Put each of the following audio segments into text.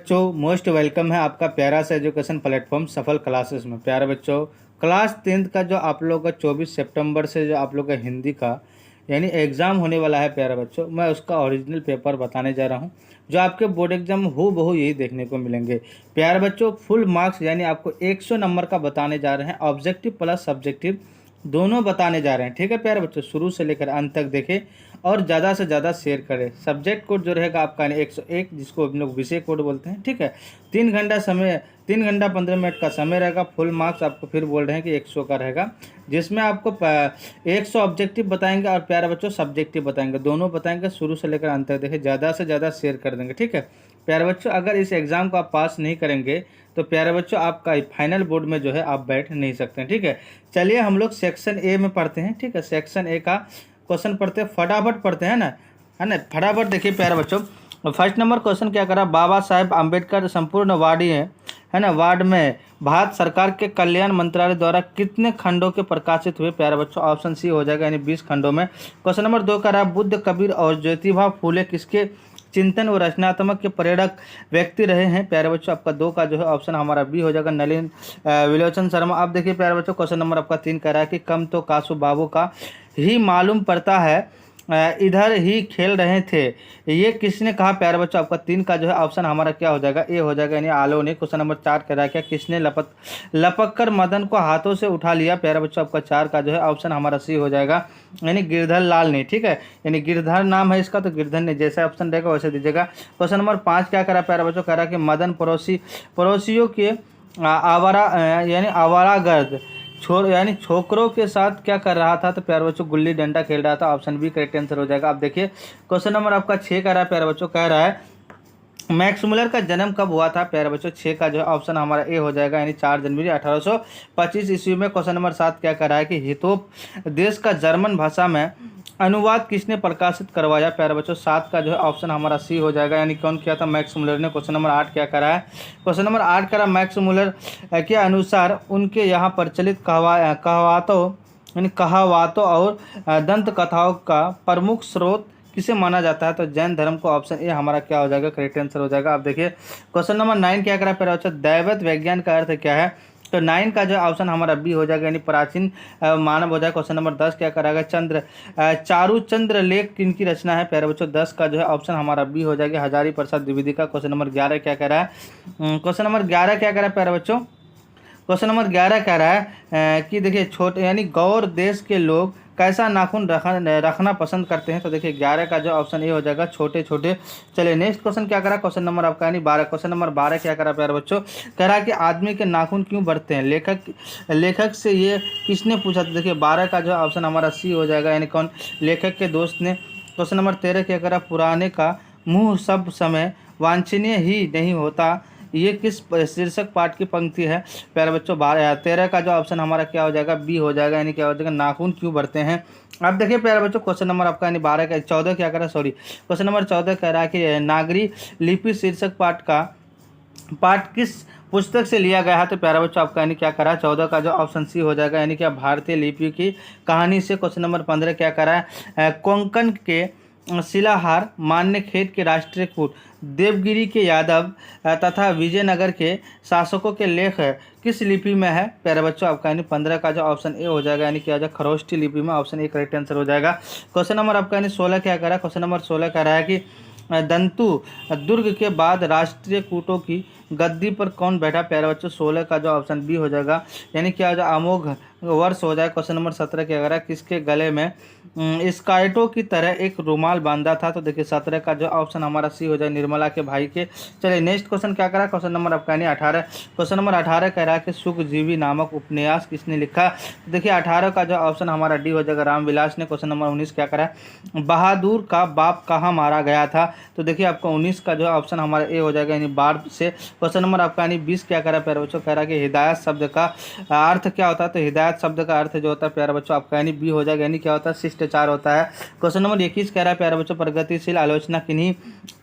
बच्चों, most welcome है आपका प्यारा सा एजुकेशन प्लेटफॉर्म सफल क्लासेस में। प्यारे बच्चों, क्लास 10th का जो आप लोग का 24 सितंबर से जो आप लोग का हिंदी का यानी एग्ज़ाम होने वाला है प्यारे बच्चों, मैं उसका ओरिजिनल पेपर बताने जा रहा हूं। जो आपके बोर्ड एग्जाम हो बहु यही देखने को मिलेंगे प्यारे बच्चों। फुल मार्क्स यानी आपको 100 नंबर का बताने जा रहे हैं, ऑब्जेक्टिव प्लस सब्जेक्टिव दोनों बताने जा रहे हैं। ठीक है प्यारे बच्चों, शुरू से लेकर अंत तक देखें और ज़्यादा से ज़्यादा शेयर करें। सब्जेक्ट कोड जो रहेगा आपका 101, जिसको हम लोग विषय कोड बोलते हैं। ठीक है, 3 घंटा 15 मिनट का समय रहेगा। फुल मार्क्स आपको फिर बोल रहे हैं कि 100 का रहेगा, जिसमें आपको 100 ऑब्जेक्टिव बताएंगे और प्यारे बच्चों सब्जेक्टिव बताएंगे, दोनों बताएंगे। शुरू से लेकर अंत तक देखें, ज़्यादा से ज़्यादा शेयर कर देंगे। ठीक है प्यारे बच्चों, अगर इस एग्ज़ाम को आप पास नहीं करेंगे तो प्यारे बच्चों आपका फाइनल बोर्ड में जो है आप बैठ नहीं सकते हैं। ठीक है, चलिए हम लोग सेक्शन ए में पढ़ते हैं। ठीक है, सेक्शन ए का क्वेश्चन पढ़ते हैं, फटाफट पढ़ते हैं ना, है ना, फटाफट देखिए प्यारे बच्चों। फर्स्ट नंबर क्वेश्चन क्या करा, बाबा साहेब अम्बेडकर संपूर्ण वार्ड है ना, वार्ड में भारत सरकार के कल्याण मंत्रालय द्वारा कितने खंडों के प्रकाशित हुए। प्यारे बच्चों ऑप्शन सी हो जाएगा, यानी 20 खंडों में। क्वेश्चन नंबर 2 करा, बुद्ध, कबीर और ज्योतिबा फूले किसके चिंतन और रचनात्मक के प्रेरक व्यक्ति रहे हैं। प्यारे बच्चों आपका 2 का जो है ऑप्शन हमारा बी हो जाएगा, नलिन विलोचन शर्मा। अब देखिए प्यारे बच्चों, क्वेश्चन नंबर आपका 3 कह रहा है कि कम तो कासू बाबू का ही मालूम पड़ता है इधर ही खेल रहे थे, ये किसने कहा। प्यारे बच्चों आपका 3 का जो है ऑप्शन हमारा क्या हो जाएगा, ए हो जाएगा, यानी आलो ने। क्वेश्चन नंबर 4 कह रहा है क्या, किसने लपक कर मदन को हाथों से उठा लिया। प्यारे बच्चों आपका 4 का जो है ऑप्शन हमारा सी हो जाएगा, यानी गिरधर लाल ने। ठीक है, यानी गिरधर नाम है इसका, तो गिरधर ने जैसा ऑप्शन रहेगा वैसे दीजिएगा। क्वेश्चन नंबर 5 क्या करा प्यारे बच्चों, कह रहा कि मदन पड़ोसियों के आवारा यानी आवारागर्द यानी छोकरों के साथ क्या कर रहा था। तो प्यारे बच्चों गुल्ली डंडा खेल रहा था। ऑप्शन बी करेक्ट आंसर हो जाएगा। अब देखिए क्वेश्चन नंबर आपका 6 का रहा है प्यारे बच्चों, कह रहा है मैक्स मुलर का जन्म कब हुआ था। प्यारे बच्चों 6 का जो है ऑप्शन हमारा ए हो जाएगा, यानी 4 जनवरी 1825 ईस्वी में। क्वेश्चन नंबर 7 क्या कर रहा है कि हितोप देश का जर्मन भाषा में अनुवाद किसने प्रकाशित करवाया। प्यारे बच्चों 7 का जो है ऑप्शन हमारा सी हो जाएगा, यानी कौन किया था, मैक्स मुलर ने। क्वेश्चन नंबर 8 क्या करा है, क्वेश्चन नंबर 8 करा मैक्स मुलर के अनुसार उनके यहाँ प्रचलित कहावतों और दंत कथाओं का प्रमुख स्रोत किसे माना जाता है। तो जैन धर्म को ऑप्शन ए हमारा क्या हो जाएगा, करेक्ट आंसर हो जाएगा। अब देखिए क्वेश्चन नंबर 9 क्या करा प्यारे बच्चों, दैवत विज्ञान का अर्थ क्या है। तो 9 का जो ऑप्शन हमारा बी हो जाएगा, यानी प्राचीन मानव हो जाएगा। क्वेश्चन नंबर 10 क्या कराएगा, चारू चंद्र लेख किनकी रचना है। प्यारे बच्चों 10 का जो है ऑप्शन हमारा बी हो जाएगा, हजारी प्रसाद द्विवेदी का। क्वेश्चन नंबर 11 क्या कह रहा है, क्वेश्चन नंबर 11 क्या कह रहा है प्यारे बच्चों, क्वेश्चन नंबर 11 कह रहा है कि देखिए छोटे यानी गौर देश के लोग कैसा नाखून रखना पसंद करते हैं। तो देखिए 11 का जो ऑप्शन ए हो जाएगा, छोटे छोटे। चलिए नेक्स्ट क्वेश्चन क्या करा, क्वेश्चन नंबर आपका यानी 12। क्वेश्चन नंबर 12 क्या करा प्यारे बच्चों, कह रहा है कि आदमी के नाखून क्यों बढ़ते हैं, लेखक से ये किसने पूछा। तो देखिए 12 का जो ऑप्शन हमारा सी हो जाएगा, यानी कौन, लेखक के दोस्त ने। क्वेश्चन नंबर 13 क्या करा, पुराने का मुँह सब समय वांछनीय ही नहीं होता, ये किस शीर्षक पाठ की पंक्ति है। प्यारे बच्चों 13 का जो ऑप्शन हमारा क्या हो जाएगा, बी हो जाएगा, यानी क्या हो जाएगा, नाखून क्यों बढ़ते हैं। अब देखिए प्यारे बच्चों क्वेश्चन नंबर आपका यानी 12 का 14 क्या करा, सॉरी क्वेश्चन नंबर 14 कह रहा है कि नागरी लिपि शीर्षक पाठ किस पुस्तक से लिया गया है। तो प्यारे बच्चों आपका यानी क्या करा, 14 का जो ऑप्शन सी हो जाएगा, यानी क्या भारतीय लिपि की कहानी से। क्वेश्चन नंबर 15 क्या करा है, कोंकण के शिलाहार, मान्यखेत के राष्ट्रीय कूट, देवगिरी के यादव तथा विजयनगर के शासकों के लेख किस लिपि में है। प्यारे बच्चों आपका यानी 15 का जो ऑप्शन ए हो जाएगा, यानी क्या हो जाएगा, खरोष्ठी लिपि में। ऑप्शन ए करेक्ट आंसर हो जाएगा। क्वेश्चन नंबर आपका यानी 16 क्या कह रहा है, क्वेश्चन नंबर 16 कह रहा है कि दंतु दुर्ग के बाद राष्ट्रीय कूटों की गद्दी पर कौन बैठा। प्यारे बच्चों 16 का जो ऑप्शन बी हो जाएगा, यानी क्या हो जाएगा, अमोघ वर्ष हो जाए। क्वेश्चन नंबर 17 क्या कह रहा है, किसके गले में स्काइटो की तरह एक रुमाल बांधा था। तो देखिए 17 का जो ऑप्शन हमारा सी हो जाए, निर्मला के भाई के। चलिए नेक्स्ट क्वेश्चन क्या करा, क्वेश्चन नंबर आपका यानी 18। क्वेश्चन नंबर 18 कह रहा है कि सुखजीवी नामक उपन्यास किसने लिखा। तो देखिए 18 का जो ऑप्शन हमारा डी हो जाएगा, रामविलास ने। क्वेश्चन नंबर 19 क्या करा है, बहादुर का बाप कहाँ मारा गया था। तो देखिए आपका 19 का जो ऑप्शन हमारा ए हो जाएगा, यानी बाढ़ से। क्वेश्चन नंबर आपका यानी 20 क्या करा प्यारे बच्चों, कह रहा है कि हिदायत शब्द का अर्थ क्या होता है। तो हिदायत शब्द का अर्थ जो होता है प्यारे बच्चों आपका यानी बी हो जाएगा, यानी क्या होता है, शिष्टाचार होता है। क्वेश्चन नंबर 21 कह रहा है प्यारे बच्चों, प्रगतिशील आलोचना किन्हीं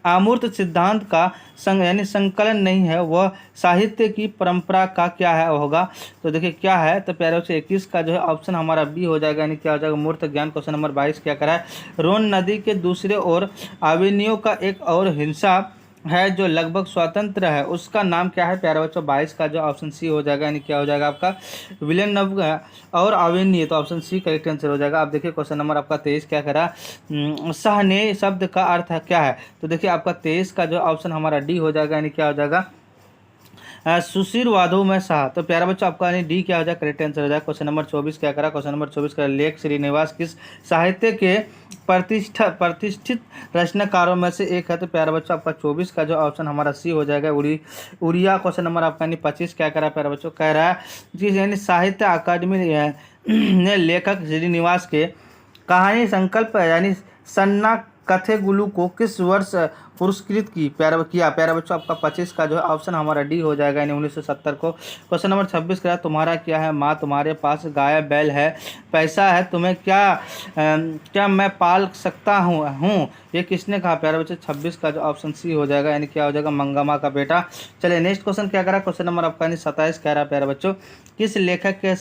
अमूर्त सिद्धांत का यानी संकलन नहीं है, वह साहित्य की परंपरा का क्या है होगा। तो देखिए क्या है, तो प्यारे बच्चों 21 का जो है ऑप्शन हमारा बी हो जाएगा, यानी क्या हो जाएगा, मूर्त ज्ञान। क्वेश्चन नंबर 22 क्या करा है, रोन नदी के दूसरे ओर अवेन्यू का एक और हिंसा है जो लगभग स्वतंत्र है उसका नाम क्या है प्यारे बच्चों? 22 का जो ऑप्शन सी हो जाएगा, यानी क्या हो जाएगा आपका? विलेनव और अवेन्यू, तो ऑप्शन सी करेक्ट आंसर हो जाएगा। आप देखिए क्वेश्चन नंबर आपका 23 क्या करा, सहने शब्द का अर्थ है क्या है? तो देखिए आपका 23 का जो ऑप्शन हमारा डी हो जाएगा, यानी क्या हो जाएगा? सुशील वादों में शाह। तो प्यारा बच्चों आपका यानी डी क्या हो जाएगा? करेक्ट आंसर हो जाएगा। क्वेश्चन नंबर 24 क्या करा? क्वेश्चन नंबर 24 का लेख श्रीनिवास किस साहित्य के प्रतिष्ठित रचनाकारों में से एक है? तो प्यारा बच्चों आपका 24 का जो ऑप्शन हमारा सी हो जाएगा, उड़िया। क्वेश्चन नंबर आपका यानी 25 क्या करा प्यारा बच्चों? कह रहा है कि यानी साहित्य अकादमी ने लेखक श्रीनिवास के कहानी संकल्प यानी सन्ना कथेगुलू को किस वर्ष पुरस्कृत प्यारा बच्चों आपका 25 का जो है ऑप्शन हमारा डी हो जाएगा, यानी 1970 को। क्वेश्चन नंबर 26 का तुम्हारा क्या है? माँ तुम्हारे पास गाय बैल है, पैसा है, तुम्हें क्या मैं पाल सकता हूँ ये किसने कहा? प्यारे बच्चों 26 का जो ऑप्शन सी हो जाएगा, यानी क्या हो जाएगा? मंगमा का बेटा। चलिए नेक्स्ट क्वेश्चन क्या करा? क्वेश्चन नंबर आपका यानी 27 कह रहा है प्यारे बच्चों, किस लेखक के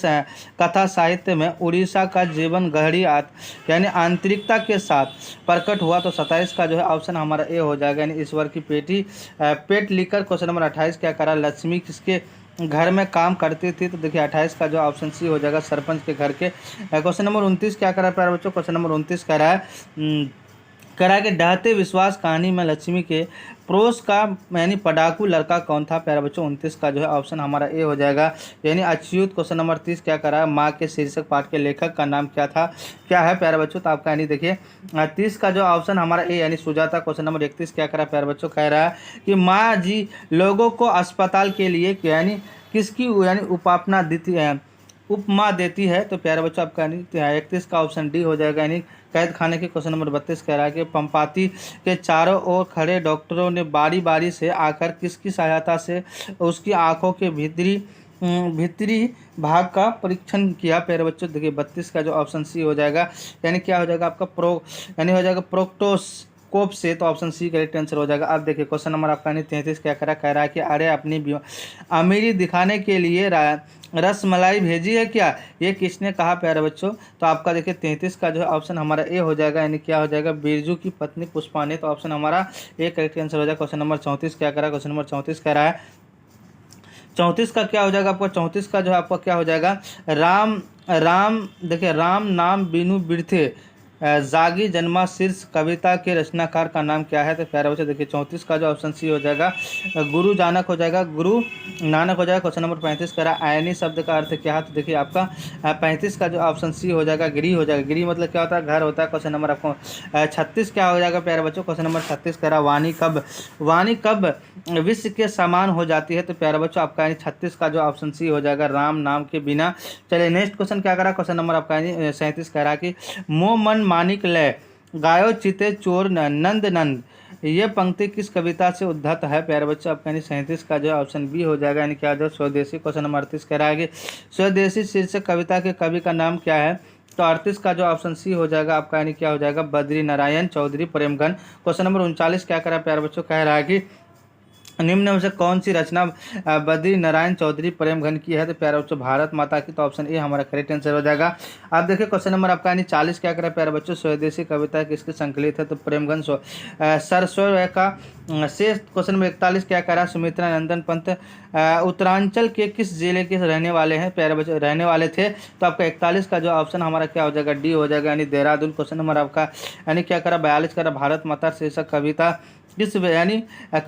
कथा साहित्य में उड़ीसा का जीवन गहरी यानी आंतरिकता के साथ प्रकट हुआ? तो 27 का जो है ऑप्शन हमारा ए हो जाएगा, यानी ईश्वर की पेट लिखकर। क्वेश्चन नंबर 28 क्या करा? लक्ष्मी किसके घर में काम करती थी? तो देखिए 28 का जो ऑप्शन सी हो जाएगा, सरपंच के घर के। क्वेश्चन नंबर 29 क्या करा प्यारे बच्चों? क्वेश्चन नंबर 29 कह रहा है के डहते विश्वास कहानी में लक्ष्मी के प्रोस का यानी पढ़ाकू लड़का कौन था? प्यारे बच्चों 29 का जो है ऑप्शन हमारा ए हो जाएगा, यानी अच्युत। क्वेश्चन नंबर 30 क्या करा? माँ के शीर्षक पाठ के लेखक का नाम क्या है प्यारे बच्चों? तो आपका यानी देखिए 30 का जो ऑप्शन हमारा ए यानी सुजाता। क्वेश्चन नंबर 31 क्या करा प्यारे बच्चों? कह रहा है कि माँ जी लोगों को अस्पताल के लिए यानी किसकी यानी उपमा देती है? तो प्यारे बच्चों आपका यानी 31 का ऑप्शन डी हो जाएगा, यानी कैद खाने के। क्वेश्चन नंबर 32 कह रहा है कि पंपाती के चारों ओर खड़े डॉक्टरों ने बारी बारी से आकर किसकी सहायता से उसकी आंखों के भीतरी भाग का परीक्षण किया? प्यारे बच्चों देखिए 32 का जो ऑप्शन सी हो जाएगा, यानी क्या हो जाएगा आपका यानी हो जाएगा प्रोक्टोस्कोप से। तो ऑप्शन सी करेक्ट आंसर हो जाएगा। अब देखिए क्वेश्चन नंबर आपका यानी 33 क्या कह रहा है कि अरे अपनी अमीरी दिखाने के लिए रसमलाई भेजी है क्या? ये किसने कहा प्यारे बच्चों? तो आपका देखिए 33 का जो है ऑप्शन हमारा ए हो जाएगा, यानी क्या हो जाएगा? बिरजू की पत्नी पुष्पा ने। तो ऑप्शन हमारा ए करेक्ट आंसर हो जाएगा। क्वेश्चन नंबर 34 क्या कह रहा है? क्वेश्चन नंबर 34 कह रहा है 34 का क्या हो जाएगा आपका? 34 का जो है आपका क्या हो जाएगा? राम राम देखिए राम नाम बिनु बिरथे जागी जन्मा शीर्ष कविता के रचनाकार का नाम क्या है? तो प्यारे बच्चे देखिए 34 का जो ऑप्शन सी हो जाएगा, गुरु नानक हो जाएगा, गुरु नानक हो जाएगा। क्वेश्चन नंबर 35 कह रहा है आयनी शब्द का अर्थ क्या है? तो देखिए आपका 35 का जो ऑप्शन सी हो जाएगा, गिरी हो जाएगा। गिरी मतलब क्या होता है? घर होता है। क्वेश्चन नंबर आपको 36 क्या हो जाएगा प्यारे बच्चों? क्वेश्चन नंबर 36 कह रहा है वाणी कब विश्व के समान हो जाती है? तो प्यारे बच्चों आपका यानी 36 का जो ऑप्शन सी हो जाएगा, राम नाम के बिना। चलिए नेक्स्ट क्वेश्चन क्या करा? क्वेश्चन नंबर आपका यानी 37 कह रहा है कि मोह मन मानिक लय गायो चिते चोर नंद ये पंक्ति किस कविता से उद्धत है? प्यारे बच्चों आपका यानी 37 का जो ऑप्शन बी हो जाएगा, यानी क्या जो स्वदेशी। क्वेश्चन नंबर 38 कह रहा है कि स्वदेशी शीर्षक कविता के कवि का नाम क्या है? तो 38 का जो ऑप्शन सी हो जाएगा आपका, यानी क्या हो जाएगा? बद्री नारायण चौधरी प्रेमघन। क्वेश्चन नंबर 39 क्या करा प्यारे बच्चों? कह रहा है कि निम्न में से कौन सी रचना बद्री नारायण चौधरी प्रेमघन की है? तो प्यारे बच्चों भारत माता की। तो ऑप्शन ए हमारा करेक्ट आंसर हो जाएगा। आप देखिए क्वेश्चन नंबर आपका यानी 40 क्या करें प्यारे बच्चों? स्वदेशी कविता किसकी संकलित है? तो प्रेमघन सरस्वय का। शेष क्वेश्चन नंबर 41 क्या कह रहा है? सुमित्रा नंदन पंत उत्तरांचल के किस जिले के रहने वाले हैं प्यारे बच्चों? रहने वाले थे। तो आपका 41 का जो ऑप्शन हमारा क्या हो जाएगा? डी हो जाएगा, यानी देहरादून। क्वेश्चन नंबर आपका यानी क्या करा? 42 करा भारत माता शीर्षक कविता किस यानी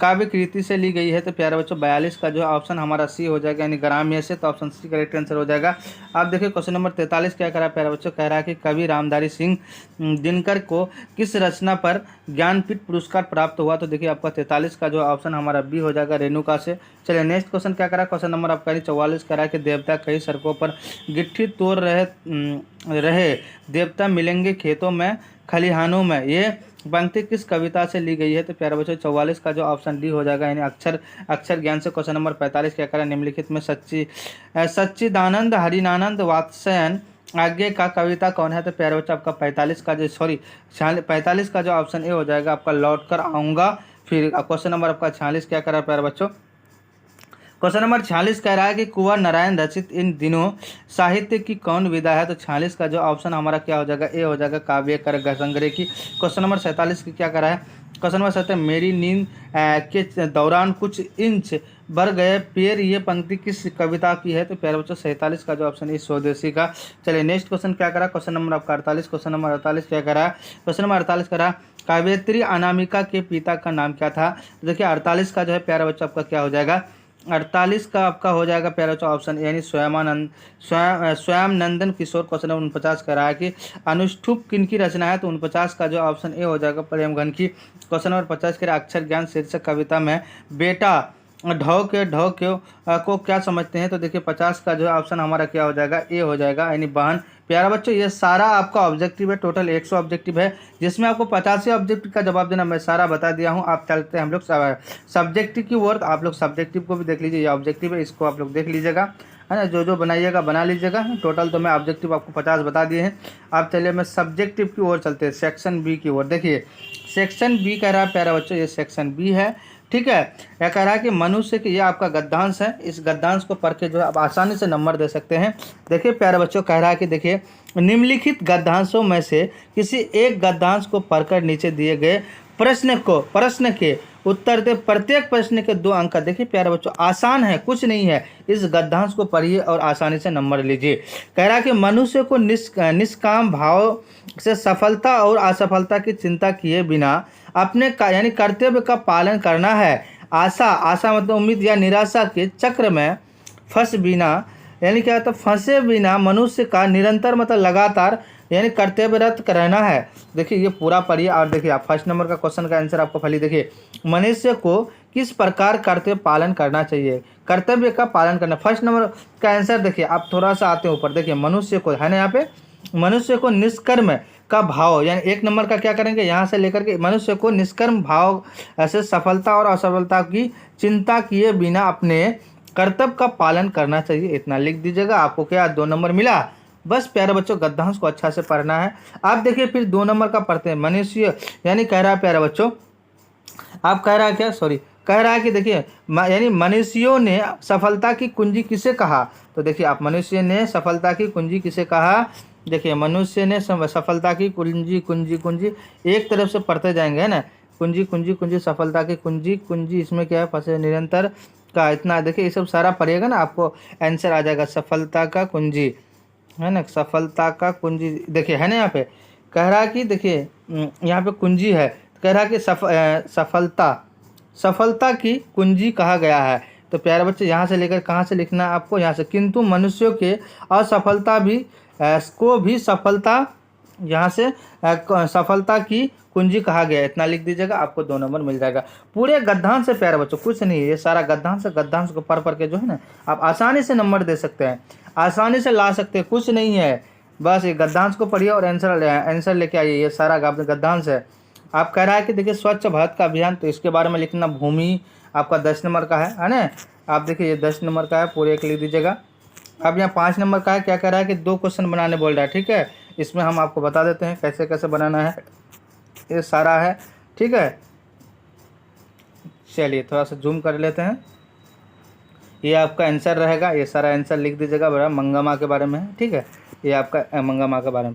काव्य कृति से ली गई है? तो प्यारे बच्चों 42 का जो ऑप्शन हमारा सी हो जाएगा, यानी ग्राम्य से। तो ऑप्शन सी करेक्ट आंसर हो जाएगा। आप देखिए क्वेश्चन नंबर 43 क्या करा प्यारे बच्चों? कह रहा है कि कवि रामधारी सिंह दिनकर को किस रचना पर ज्ञानपीठ पुरस्कार प्राप्त हुआ? तो देखिए आपका 43 का जो ऑप्शन हमारा बी हो जाएगा, रेणुका से। चलिए नेक्स्ट क्वेश्चन क्या करा? क्वेश्चन नंबर आपका 44 करा कि देवता कई सड़कों पर गिट्टी तोड़ रहे देवता मिलेंगे खेतों में खलिहानों में, ये पंक्ति किस कविता से ली गई है? तो प्यारे बच्चों 44 का जो ऑप्शन डी हो जाएगा, यानी अक्षर ज्ञान से। क्वेश्चन नंबर 45 क्या करें? निम्नलिखित में सच्चिदानंद हरिनानंद वात्स्ययन आगे का कविता कौन है? तो प्यारे बच्चों आपका 45 का जो ऑप्शन ए हो जाएगा आपका लौट कर आऊँगा फिर। क्वेश्चन नंबर आपका 46 क्या करा प्यारे बच्चों? क्वेश्चन नंबर 46 कह रहा है कि कुंवर नारायण रचित इन दिनों साहित्य की कौन विधा है? तो 46 का जो ऑप्शन हमारा क्या हो जाएगा? ए हो जाएगा काव्य कर संग्रह की। क्वेश्चन नंबर 47 की क्या करा है? क्वेश्चन नंबर 7 मेरी नींद के दौरान कुछ इंच बढ़ गए पैर, ये पंक्ति किस कविता की है? तो प्यारे बच्चों 47 का जो ऑप्शन है स्वदेशी का। चलिए नेक्स्ट क्वेश्चन क्या करा, क्वेश्चन नंबर आपका 48। क्वेश्चन नंबर 48 क्या करा, क्वेश्चन नंबर 48 करा काव्यत्री अनामिका के पिता का नाम क्या था? देखिए 48 का जो है प्यारे बच्चों आपका क्या हो जाएगा, 48 का आपका हो जाएगा प्यारे बच्चों ऑप्शन यानी स्वयं नंदन किशोर। क्वेश्चन नंबर 49 कह रहा है कि अनुष्ठुप किनकी रचना है? तो 49 का जो ऑप्शन ए हो जाएगा प्रेमघन की। क्वेश्चन नंबर 50 कह रहा है अक्षर ज्ञान शीर्षक कविता में बेटा ढौ के को क्या समझते हैं? तो देखिए 50 का जो ऑप्शन हमारा क्या हो जाएगा, ए हो जाएगा यानी बहन। प्यारा बच्चों ये सारा आपका ऑब्जेक्टिव है, टोटल 100 ऑब्जेक्टिव है, जिसमें आपको 85 ऑब्जेक्टिव का जवाब देना मैं सारा बता दिया हूँ। आप चलते हैं हम लोग सब्जेक्टिव की ओर, आप लोग सब्जेक्टिव को भी देख लीजिए, ये ऑब्जेक्टिव है, इसको आप लोग देख लीजिएगा, है ना, जो बनाइएगा बना लीजिएगा। टोटल तो मैं ऑब्जेक्टिव आपको 50 बता दिए हैं। अब चलिए मैं सब्जेक्टिव की ओर चलते हैं, सेक्शन बी की ओर। देखिए सेक्शन बी कह रहा है प्यारा बच्चों, ये सेक्शन बी है, ठीक है। यह कह रहा है कि मनुष्य के, ये आपका गद्यांश है, इस गद्यांश को पढ़ के जो है आप आसानी से नंबर दे सकते हैं। देखिए प्यारे बच्चों कह रहा है कि देखिए निम्नलिखित गद्यांशों में से किसी एक गद्यांश को पढ़कर नीचे दिए गए प्रश्न के उत्तर दे, प्रत्येक प्रश्न के 2 अंक। देखिए प्यारे बच्चों आसान है, कुछ नहीं है, इस गद्यांश को पढ़िए और आसानी से नंबर लीजिए। कह रहा है कि मनुष्य को निष्काम भाव से सफलता और असफलता की चिंता किए बिना अपने यानी कर्तव्य का पालन करना है। आशा मतलब उम्मीद या निराशा के चक्र में फंस बिना, यानी क्या होता है, फंसे बिना मनुष्य का निरंतर मतलब लगातार यानी कर्तव्यरत रहना है। देखिए ये पूरा पढ़िए और देखिए आप फर्स्ट नंबर का क्वेश्चन का आंसर आपको फली। देखिए मनुष्य को किस प्रकार कर्तव्य पालन करना चाहिए? कर्तव्य का पालन करना, फर्स्ट नंबर का आंसर। देखिए आप थोड़ा सा आते हैं ऊपर, देखिए मनुष्य को है ना, यहाँ पे मनुष्य को निष्कर्म का भाव, यानी 1 नंबर का क्या करेंगे, यहाँ से लेकर के मनुष्य को निष्कर्म भाव ऐसे सफलता और असफलता की चिंता किए बिना अपने कर्तव्य का पालन करना चाहिए, इतना लिख दीजिएगा। आपको क्या 2 नंबर मिला? बस प्यारे बच्चों गद्यांश को अच्छा से पढ़ना है। आप देखिए फिर 2 नंबर का पढ़ते हैं, मनुष्य यानी कह रहा है प्यारे बच्चों, आप कह रहा है क्या, सॉरी, कह रहा है कि देखिए यानी मनुष्यों ने सफलता की कुंजी किसे कहा? तो देखिए आप मनुष्य ने सफलता की कुंजी किसे कहा? देखिए मनुष्य ने सफलता की कुंजी एक तरफ से पढ़ते जाएंगे, है ना, कुंजी सफलता की कुंजी इसमें क्या है, फंसे निरंतर का, इतना देखिए ये सब सारा पढ़िएगा ना, आपको आंसर आ जाएगा। सफलता का कुंजी, है ना, सफलता का कुंजी, देखिए है ना, यहाँ पे कह रहा है कि देखिए यहाँ पे कुंजी है, कह रहा है कि सफलता की कुंजी कहा गया है। तो प्यारे बच्चे यहाँ से लेकर कहाँ से लिखना है आपको, यहाँ से, किंतु मनुष्यों के असफलता भी सफलता, यहाँ से सफलता की कुंजी कहा गया, इतना लिख दीजिएगा, आपको 2 नंबर मिल जाएगा। पूरे गद्यांश से प्यारे बच्चों, कुछ नहीं है, ये सारा गद्यांश को पढ़ के जो है ना आप आसानी से नंबर दे सकते हैं, आसानी से ला सकते हैं, कुछ नहीं है। बस ये गद्यांश को पढ़िए और आंसर लेके आइए, ये सारा गद्यांश है। आप कह रहा है कि देखिए स्वच्छ भारत का अभियान, तो इसके बारे में लिखना, भूमि आपका 10 नंबर का है ना, आप देखिए ये 10 नंबर का है, पूरे एक लिख दीजिएगा। अब यहाँ 5 नंबर का है, क्या कह रहा है कि 2 क्वेश्चन बनाने बोल रहा है, ठीक है, इसमें हम आपको बता देते हैं कैसे कैसे बनाना है, ये सारा है, ठीक है। चलिए थोड़ा सा जूम कर लेते हैं, ये आपका आंसर रहेगा, ये सारा आंसर लिख दीजिएगा, बड़ा मंगमा के बारे में है, ठीक है, ये आपका मंगमा के बारे में।